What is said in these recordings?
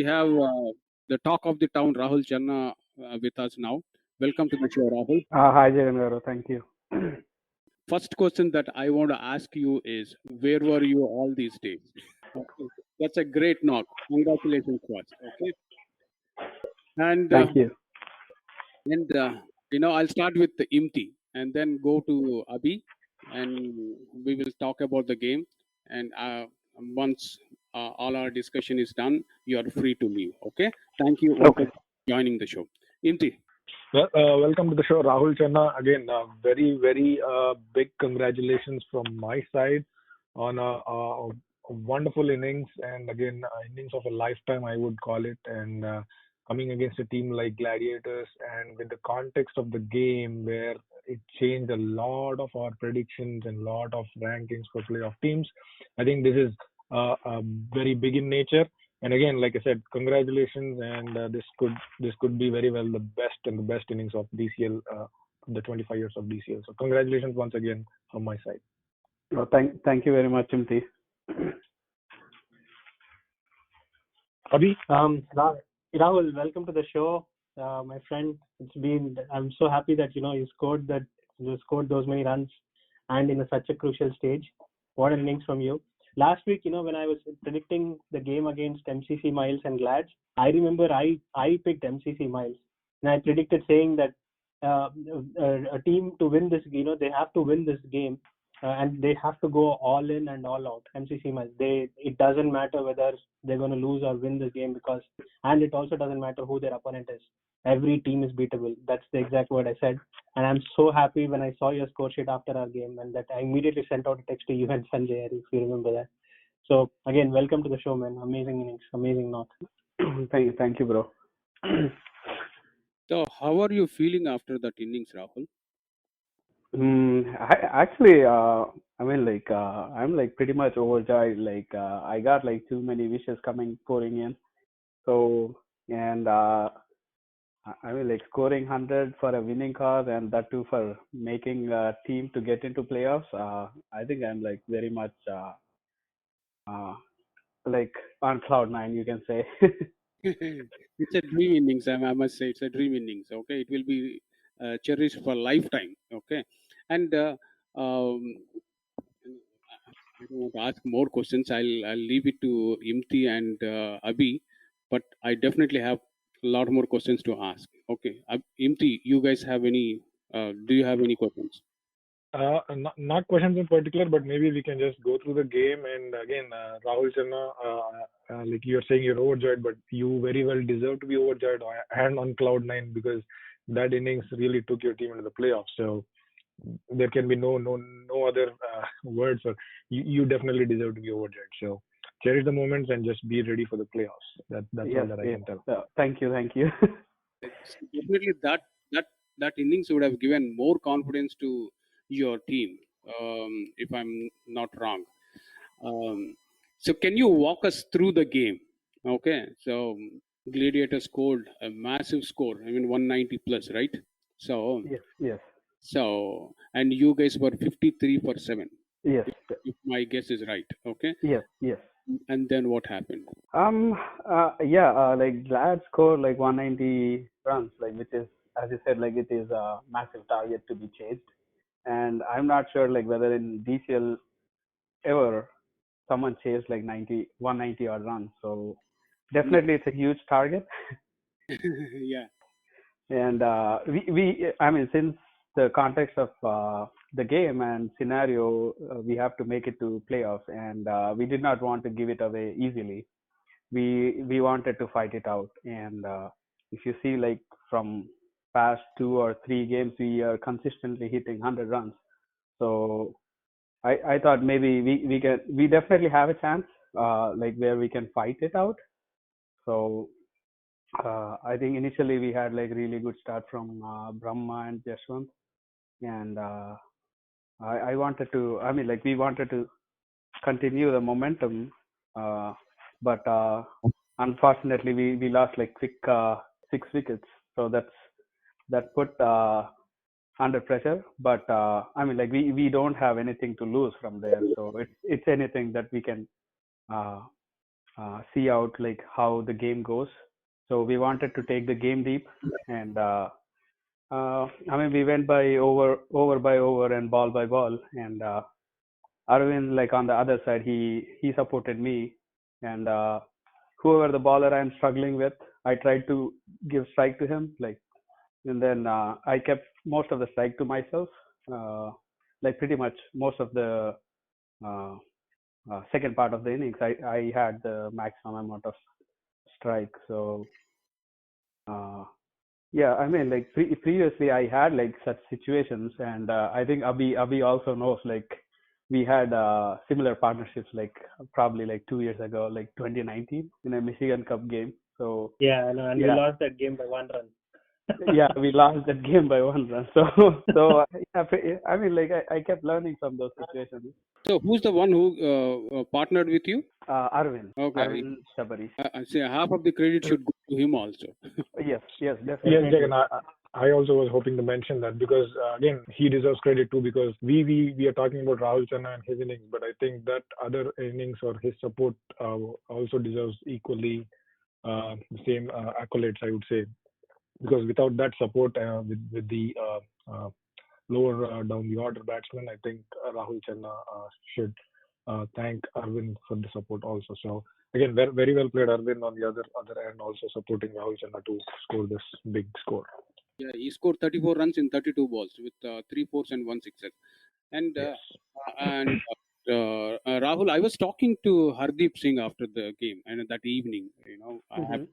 have the talk of the town, Rahul Chenna, with us now. Welcome to the show, Rahul. Hi, Jagan Garu. Thank you. First question that I want to ask you is, where were you all these days? Okay. That's a great knock. Congratulations first. Okay. And Thank you. I'll start with the Imti and then go to Abhi, and we will talk about the game. And once all our discussion is done, you are free to leave. Okay. Thank you once Okay. for joining the show. Imti. Well, welcome to the show, Rahul Chenna. Again, very big congratulations from my side on a wonderful innings, and again, innings of a lifetime, I would call it. And coming against a team like Gladiators, and with the context of the game where it changed a lot of our predictions and lot of rankings for playoff teams, I think this is very big in nature. And again, like I said, congratulations, and this could be very well the best innings of DCL, the 25 years of DCL. So congratulations once again from my side. Well, thank you very much, Imti. Abhi? Rahul, welcome to the show, my friend. I'm so happy that you scored those many runs, and in such a crucial stage. What an innings from you! Last week, when I was predicting the game against MCC Miles and Glads, I remember I picked MCC Miles, and I predicted saying that a team to win this, they have to win this game, and they have to go all in and all out. MCC Miles, it doesn't matter whether they're going to lose or win this game, and it also doesn't matter who their opponent is. Every team is beatable. That's the exact word I said. And I'm so happy when I saw your score sheet after our game, and that I immediately sent out a text to you and Sanjay, if you remember that. So again, welcome to the show, man. Amazing innings, amazing knock. Thank you, bro. So, how are you feeling after that innings, Rahul? I'm like pretty much overjoyed. I got like too many wishes pouring in. So, and scoring 100 for a winning cause, and that too for making a team to get into playoffs. I think I'm like very much like on cloud nine, you can say. It's a dream innings. I must say, it's a dream innings. Okay, it will be cherished for lifetime. Okay, and I don't want to ask more questions. I'll leave it to Imti and Abhi, but I definitely have a lot more questions to ask. Okay, Imti, you guys have any? Do you have any questions? Not questions in particular, but maybe we can just go through the game. And again, Rahul Chenna, like you're saying, you're overjoyed, but you very well deserve to be overjoyed and on cloud nine, because that innings really took your team into the playoffs. So there can be no other words. Or you definitely deserve to be overjoyed. So cherish the moments and just be ready for the playoffs. That's Yes, all that I can tell. Thank you. Definitely, that innings would have given more confidence to your team, if I'm not wrong. So can you walk us through the game? Okay, so Gladiator scored a massive score. I mean, 190 plus, right? So Yes. so, and you guys were 53 for 7. Yes. If my guess is right. Okay. Yes. And then what happened? Like Glad scored like 190 runs, like, which is, as you said, like it is a massive target to be chased. And I'm not sure like whether in DCL ever someone chased like 190 odd runs. So definitely it's a huge target. Yeah. And since the context of the game and scenario, we have to make it to playoffs, and we did not want to give it away easily. We wanted to fight it out, and if you see like from past 2 or 3 games, we are consistently hitting 100 runs. So I thought maybe we definitely have a chance, like where we can fight it out. So I think initially we had like really good start from Brahma and Jashwant, and we wanted to continue the momentum, but unfortunately we lost like quick 6 wickets, so that put under pressure. But we don't have anything to lose from there, so it's anything that we can see out like how the game goes. So we wanted to take the game deep, and I mean we went by over by over and ball by ball, and Arvind, like on the other side, he supported me, and whoever the baller I'm struggling with, I tried to give strike to him, like, and then I kept most of the strike to myself, uh, like pretty much most of the uh, second part of the innings, I had the maximum amount of strike. So uh, yeah, I mean, like previously I had like such situations, and I think Abhi also knows like we had similar partnerships like probably like 2 years ago, like 2019 in a Michigan Cup game. So Yeah, I know, and we yeah, lost that game by 1 run. yeah, we lost that game by 1 run. So yeah, I mean, like I kept learning from those situations. So who's the one who partnered with you? Arvind Okay, Sabarish. I say half of the credit should go to him also. Yes, Yes, definitely. Jagan. I also was hoping to mention that because again he deserves credit too because we are talking about Rahul Chenna and his innings, but I think that other innings or his support also deserves equally the same accolades, I would say, because without that support with the lower down the order batsman, I think Rahul Chenna should thank Arvind for the support also. So again, very well played Arvind on the other end, also supporting Rahul Chenna to score this big score. Yeah, he scored 34 runs in 32 balls with 3 fours and 1 6. And Yes. and Rahul, I was talking to Hardeep Singh after the game, and that evening, I have Hmm.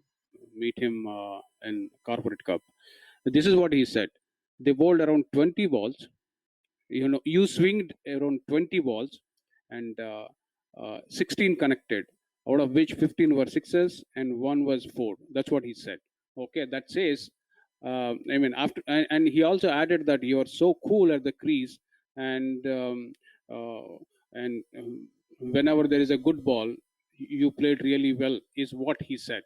meet him in Corporate Cup. This is what he said. They bowled around 20 balls. You swinged around 20 balls, and 16 connected, out of which 15 were sixes and one was four. That's what he said. Okay, that says, I mean, after, and he also added that you are so cool at the crease, and uh, whenever there is a good ball, you played really well, is what he said.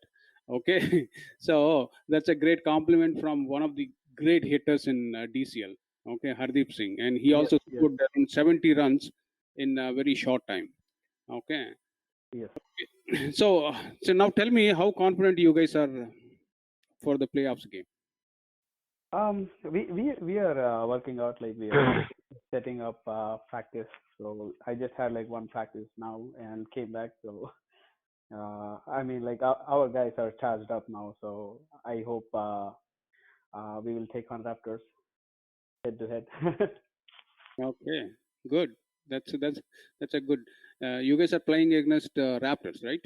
Okay, so that's a great compliment from one of the great hitters in DCL. Okay, Hardeep Singh, and he Yes, also yes, scored around 70 runs in a very short time. Okay, yes. so now tell me how confident you guys are for the playoffs game. We are working out, like we are setting up practice. So I just had like one practice now and came back. So I mean, like our guys are charged up now. So I hope we will take on Raptors head to head. Okay, good. That's a good. You guys are playing against Raptors, right?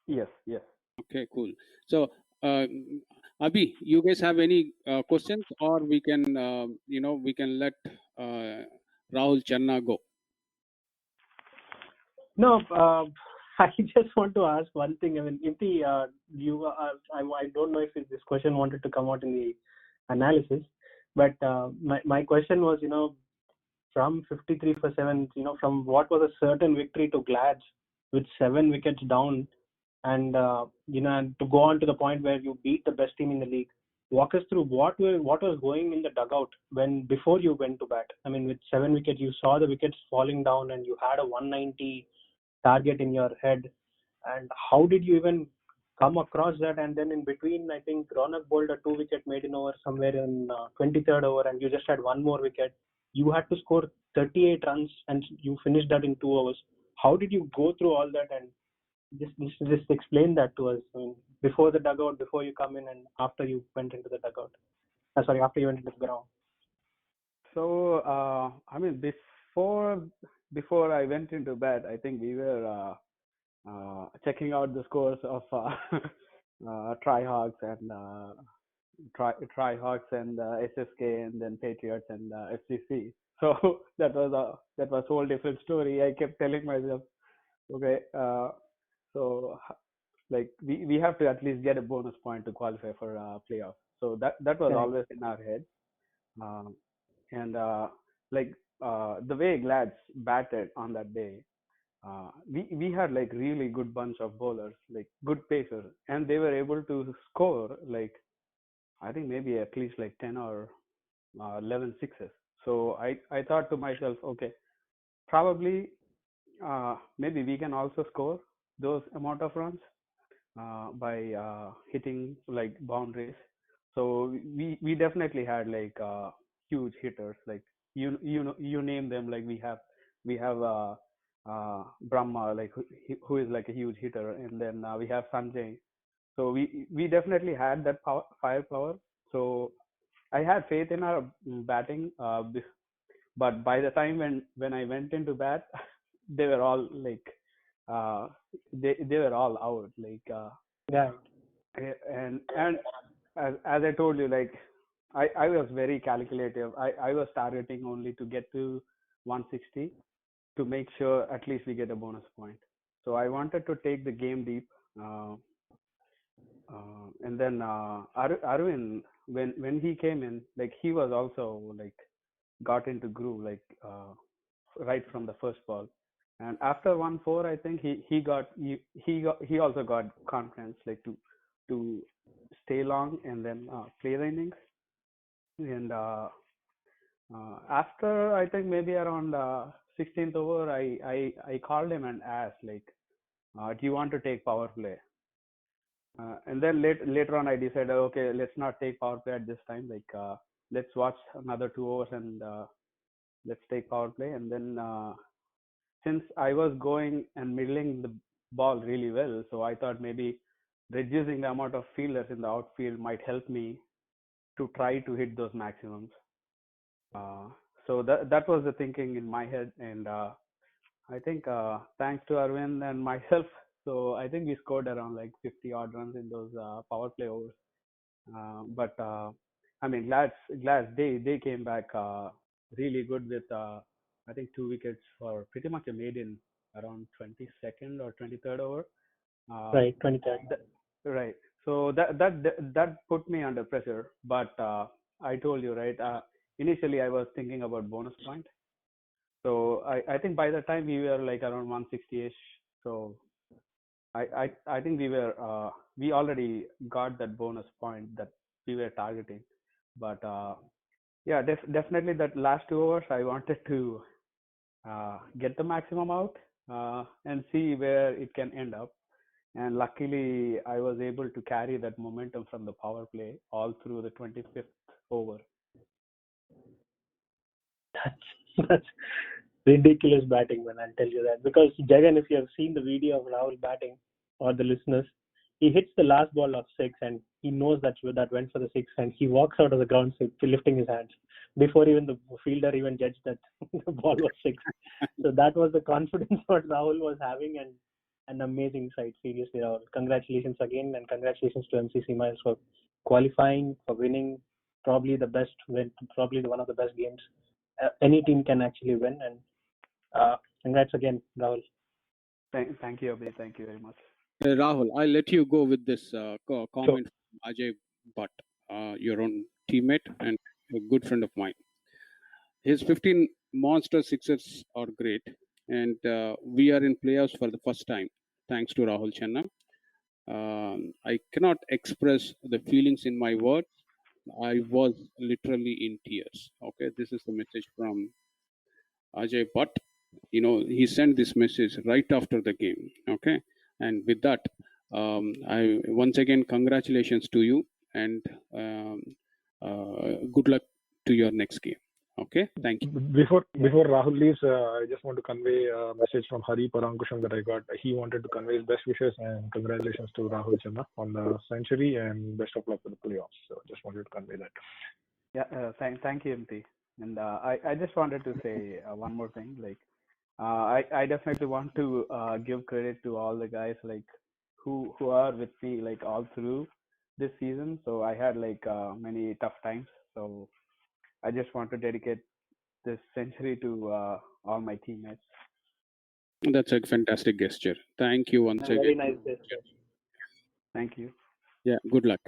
Yes, yes. Okay, cool. So, Abhi, you guys have any questions, or we can let uh, Rahul Chenna go. No, I just want to ask one thing. I mean, if the I don't know if this question wanted to come out in the analysis, but my question was, from 53 for 7, from what was a certain victory to Glads with 7 wickets down, and and to go on to the point where you beat the best team in the league. Walk us through what was going in the dugout when before you went to bat. I mean, with 7 wickets, you saw the wickets falling down, and you had a 190 target in your head. And how did you even come across that? And then in between, I think Ronak bowled a 2 wicket maiden over somewhere in 23rd over, and you just had one more wicket. You had to score 38 runs, and you finished that in 2 hours. How did you go through all that? And just explain that to us. I mean, before the dugout, before you come in, and after you went into the dugout. Sorry, after you went into the ground. So I mean, before I went into bed, I think we were checking out the scores of Tryhawks and Tryhawks and SSK and then Patriots and FCC. So that was a whole different story. I kept telling myself, okay, so like we have to at least get a bonus point to qualify for playoffs. So that was Correct. always in our head. Um, and like the way Glads batted on that day, we had like really good bunch of bowlers, like good pacers, and they were able to score like I think maybe at least like 10 or 11 sixes. So I thought to myself, okay, probably maybe we can also score those amount of runs. by hitting like boundaries. So we definitely had like huge hitters. Like you name them. Like we have Brahma, like who is like a huge hitter, and then we have Sanjay. So we definitely had that firepower. So I had faith in our batting, but by the time when I went into bat, they were all like they were all out. Like Yeah. and as I told you, like I was very calculative. I was targeting only to get to 160 to make sure at least we get a bonus point. So I wanted to take the game deep. Uh, and then Arvind, when he came in, like he was also like got into groove like right from the first ball. And after 1-4, I think he also got confidence like to stay long and then play the innings. And after I think maybe around 16th over, I called him and asked like, do you want to take power play? And then later on, I decided, okay, let's not take power play at this time. Like, let's watch another 2 hours and let's take power play. And then since I was going and middling the ball really well, so I thought maybe reducing the amount of fielders in the outfield might help me to try to hit those maximums. Uh, so that was the thinking in my head, and I think thanks to Arvind and myself, so I think we scored around like 50 odd runs in those power play overs. But I mean, Glads they came back really good with I think 2 wickets for pretty much a maiden around 22nd or 23rd over. Right, Um, 23rd. right. So that put me under pressure. But I told you right. Initially, I was thinking about bonus point. So I think by the time we were like around 160ish. So I think we already got that bonus point that we were targeting. But yeah, definitely that last 2 hours I wanted to get the maximum out and see where it can end up. And luckily, I was able to carry that momentum from the power play all through the 25th over. That's ridiculous batting, man. I'll tell you that. Because Jagan, if you have seen the video of Rahul batting, or the listeners, he hits the last ball of six, and he knows that went for the six, and he walks out of the ground lifting his hands before even the fielder even judged that the ball was six. So that was the confidence what Rahul was having, and an amazing sight. Seriously, Rahul. Congratulations again, and congratulations to MCC Miles for qualifying, for winning. Probably the best win, probably one of the best games any team can actually win. And congrats again, Rahul. Thank you, Abhi. Thank you very much. Rahul, I'll let you go with this comment from Ajay Butt, your own teammate and a good friend of mine. His 15 monster sixes are great, and we are in playoffs for the first time, thanks to Rahul Chenna. I cannot express the feelings in my words. I was literally in tears. Okay, this is the message from Ajay Butt. He sent this message right after the game. Okay, and with that, I once again congratulations to you and good luck to your next game. Okay, thank you. Before Rahul leaves, I just want to convey a message from Hari Parankusham that I got. He wanted to convey his best wishes and congratulations to Rahul Chenna on the century and best of luck with the playoffs. So just wanted to convey that. Yeah, thank you, MT. And I just wanted to say one more thing. Like, I definitely want to give credit to all the guys like who are with me like all through this season. So I had like many tough times. So I just want to dedicate this century to all my teammates. That's a fantastic gesture. Thank you once again. Very nice gesture. Thank you. Yeah, good luck.